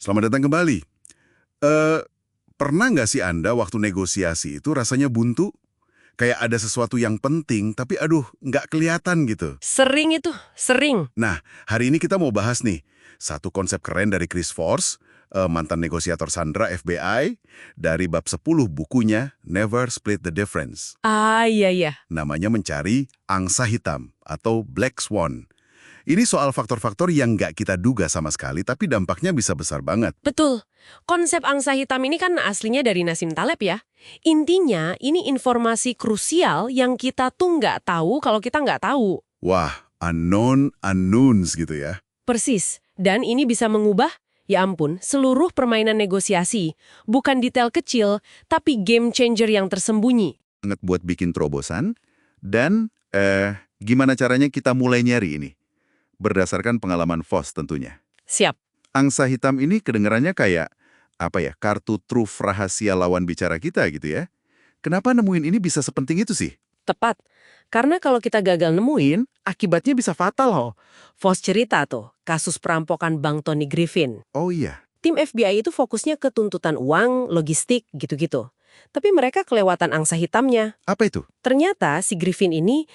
Selamat datang kembali. Eh, Pernah nggak sih Anda waktu negosiasi itu rasanya buntu? Kayak ada sesuatu yang penting, tapi aduh, nggak kelihatan gitu. Sering itu, sering. Nah, hari ini kita mau bahas nih, satu konsep keren dari Chris Force, mantan negosiator Sandra FBI, dari bab 10 bukunya, Never Split the Difference. Iya. Namanya mencari angsa hitam atau Black Swan. Ini soal faktor-faktor yang nggak kita duga sama sekali, tapi dampaknya bisa besar banget. Betul. Konsep angsa hitam ini kan aslinya dari Nassim Taleb ya. Intinya, ini informasi krusial yang kita tuh nggak tahu kalau kita nggak tahu. Wah, unknown unknowns gitu ya. Persis. Dan ini bisa mengubah, ya ampun, seluruh permainan negosiasi. Bukan detail kecil, tapi game changer yang tersembunyi. Banget buat bikin terobosan, dan gimana caranya kita mulai nyari ini? Berdasarkan pengalaman Voss tentunya. Siap. Angsa hitam ini kedengarannya kayak, kartu truf rahasia lawan bicara kita gitu ya. Kenapa nemuin ini bisa sepenting itu sih? Tepat. Karena kalau kita gagal nemuin, akibatnya bisa fatal loh. Voss cerita tuh, kasus perampokan Bank Tony Griffin. Oh iya, Tim FBI itu fokusnya ke tuntutan uang, logistik, gitu-gitu. Tapi mereka kelewatan angsa hitamnya. apa itu? Ternyata si Griffin ini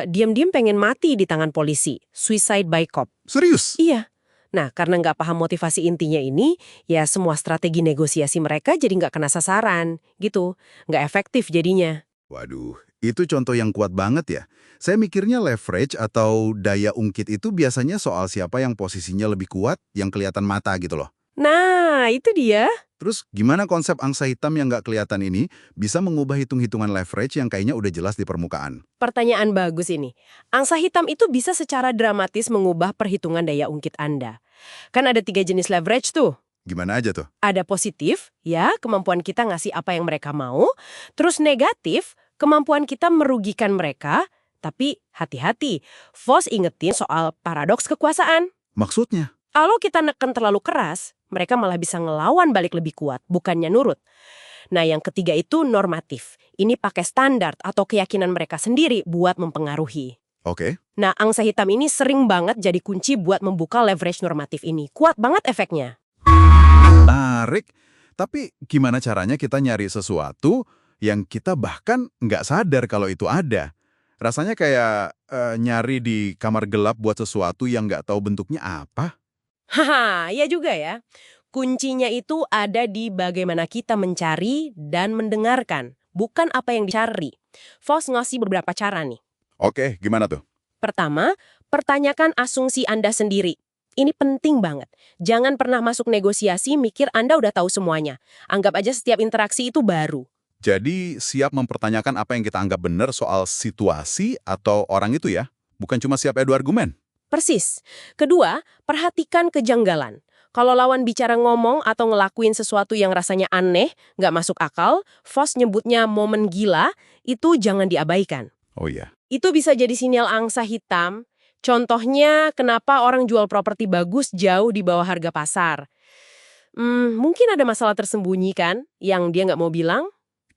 diam-diam pengen mati di tangan polisi. Suicide by cop. Serius? Iya. Nah, karena nggak paham motivasi intinya ini, ya semua strategi negosiasi mereka jadi nggak kena sasaran, gitu. Nggak efektif jadinya. Waduh, itu contoh yang kuat banget ya. Saya mikirnya leverage atau daya ungkit itu biasanya soal siapa yang posisinya lebih kuat, yang kelihatan mata gitu loh. Nah, itu dia. Terus gimana konsep angsa hitam yang nggak kelihatan ini bisa mengubah hitung-hitungan leverage yang kayaknya udah jelas di permukaan? Pertanyaan bagus ini. Angsa hitam itu bisa secara dramatis mengubah perhitungan daya ungkit Anda. Kan ada 3 jenis leverage tuh. Gimana aja tuh? Ada positif, ya, kemampuan kita ngasih apa yang mereka mau. Terus negatif, kemampuan kita merugikan mereka. Tapi hati-hati, Voss ingetin soal paradoks kekuasaan. Maksudnya? Kalau kita neken terlalu keras, mereka malah bisa ngelawan balik lebih kuat, bukannya nurut. Nah, yang ketiga itu normatif. Ini pakai standar atau keyakinan mereka sendiri buat mempengaruhi. Oke. Nah, angsa hitam ini sering banget jadi kunci buat membuka leverage normatif ini. Kuat banget efeknya. Menarik. Tapi gimana caranya kita nyari sesuatu yang kita bahkan nggak sadar kalau itu ada? Rasanya kayak nyari di kamar gelap buat sesuatu yang nggak tahu bentuknya apa. Haha, ya juga ya. Kuncinya itu ada di bagaimana kita mencari dan mendengarkan, bukan apa yang dicari. Voss ngasih beberapa cara nih. Oke, gimana tuh? Pertama, pertanyakan asumsi Anda sendiri. Ini penting banget. Jangan pernah masuk negosiasi mikir Anda udah tahu semuanya. Anggap aja setiap interaksi itu baru. Jadi siap mempertanyakan apa yang kita anggap benar soal situasi atau orang itu ya? Bukan cuma siap adu argumen. Persis. Kedua, perhatikan kejanggalan. Kalau lawan bicara ngomong atau ngelakuin sesuatu yang rasanya aneh, nggak masuk akal, Voss nyebutnya momen gila, itu jangan diabaikan. Oh iya. Itu bisa jadi sinyal angsa hitam. Contohnya, kenapa orang jual properti bagus jauh di bawah harga pasar. Mungkin ada masalah tersembunyi kan, yang dia nggak mau bilang?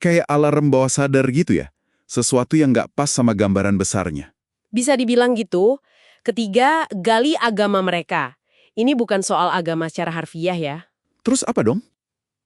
Kayak alarm bawah sadar gitu ya? Sesuatu yang nggak pas sama gambaran besarnya. Bisa dibilang gitu. Ketiga, gali agama mereka. Ini bukan soal agama secara harfiah ya. Terus apa dong?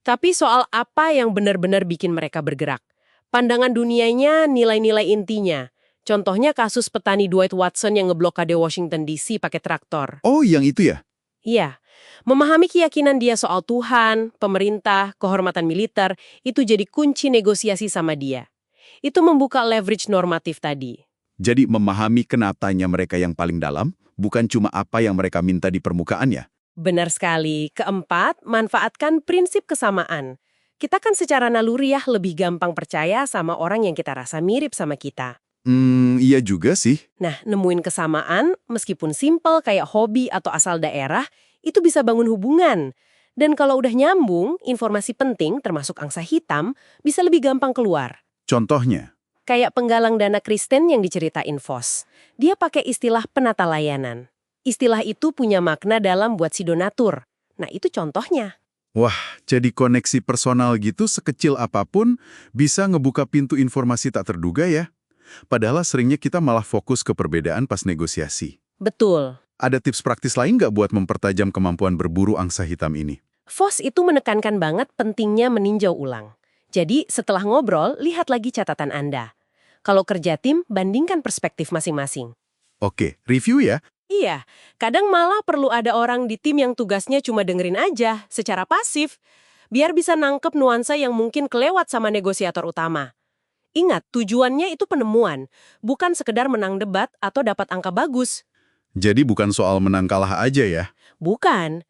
Tapi soal apa yang benar-benar bikin mereka bergerak. Pandangan dunianya, nilai-nilai intinya. Contohnya kasus petani Dwight Watson yang ngeblokade Washington DC pakai traktor. Oh, yang itu ya? Iya, memahami keyakinan dia soal Tuhan, pemerintah, kehormatan militer, itu jadi kunci negosiasi sama dia. Itu membuka leverage normatif tadi. Jadi memahami kenapanya mereka yang paling dalam, bukan cuma apa yang mereka minta di permukaannya. Benar sekali. Keempat, manfaatkan prinsip kesamaan. Kita kan secara naluriah lebih gampang percaya sama orang yang kita rasa mirip sama kita. Iya juga sih. Nah, nemuin kesamaan, meskipun simpel kayak hobi atau asal daerah, itu bisa bangun hubungan. Dan kalau udah nyambung, informasi penting, termasuk angsa hitam, bisa lebih gampang keluar. Contohnya? Kayak penggalang dana Kristen yang diceritain Voss. Dia pakai istilah penata layanan. Istilah itu punya makna dalam buat si donatur. Nah, itu contohnya. Wah, jadi koneksi personal gitu sekecil apapun bisa ngebuka pintu informasi tak terduga ya. Padahal seringnya kita malah fokus ke perbedaan pas negosiasi. Betul. Ada tips praktis lain nggak buat mempertajam kemampuan berburu angsa hitam ini? Voss itu menekankan banget pentingnya meninjau ulang. Jadi, setelah ngobrol, lihat lagi catatan Anda. Kalau kerja tim, bandingkan perspektif masing-masing. Oke, review ya. Iya, kadang malah perlu ada orang di tim yang tugasnya cuma dengerin aja, secara pasif, biar bisa nangkep nuansa yang mungkin kelewat sama negosiator utama. Ingat, tujuannya itu penemuan, bukan sekedar menang debat atau dapat angka bagus. Jadi bukan soal menang kalah aja ya. Bukan.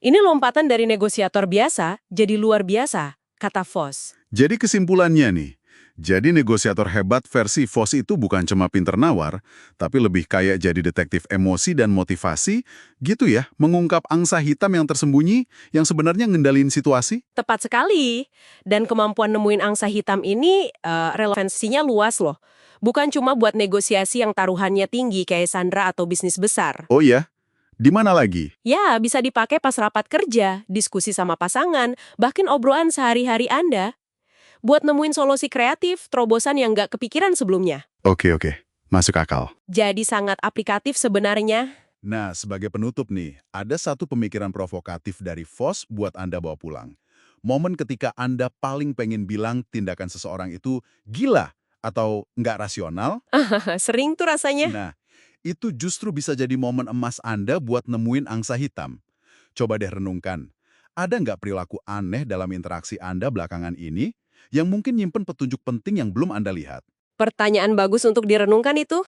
Ini lompatan dari negosiator biasa jadi luar biasa, kata Voss. Jadi kesimpulannya nih, jadi negosiator hebat versi Voss itu bukan cuma pinter nawar, tapi lebih kayak jadi detektif emosi dan motivasi, gitu ya, mengungkap angsa hitam yang tersembunyi, yang sebenarnya ngendalin situasi. Tepat sekali. Dan kemampuan nemuin angsa hitam ini relevansinya luas loh. Bukan cuma buat negosiasi yang taruhannya tinggi kayak Sandra atau bisnis besar. Oh iya? Di mana lagi? Ya, bisa dipakai pas rapat kerja, diskusi sama pasangan, bahkan obrolan sehari-hari Anda. Buat nemuin solusi kreatif, terobosan yang nggak kepikiran sebelumnya. Oke, masuk akal. Jadi sangat aplikatif sebenarnya. Nah, sebagai penutup nih, ada satu pemikiran provokatif dari Voss buat Anda bawa pulang. Momen ketika Anda paling pengen bilang tindakan seseorang itu gila atau nggak rasional. Sering tuh rasanya. Nah, itu justru bisa jadi momen emas Anda buat nemuin angsa hitam. Coba deh renungkan, ada nggak perilaku aneh dalam interaksi Anda belakangan ini yang mungkin nyimpen petunjuk penting yang belum Anda lihat? Pertanyaan bagus untuk direnungkan itu.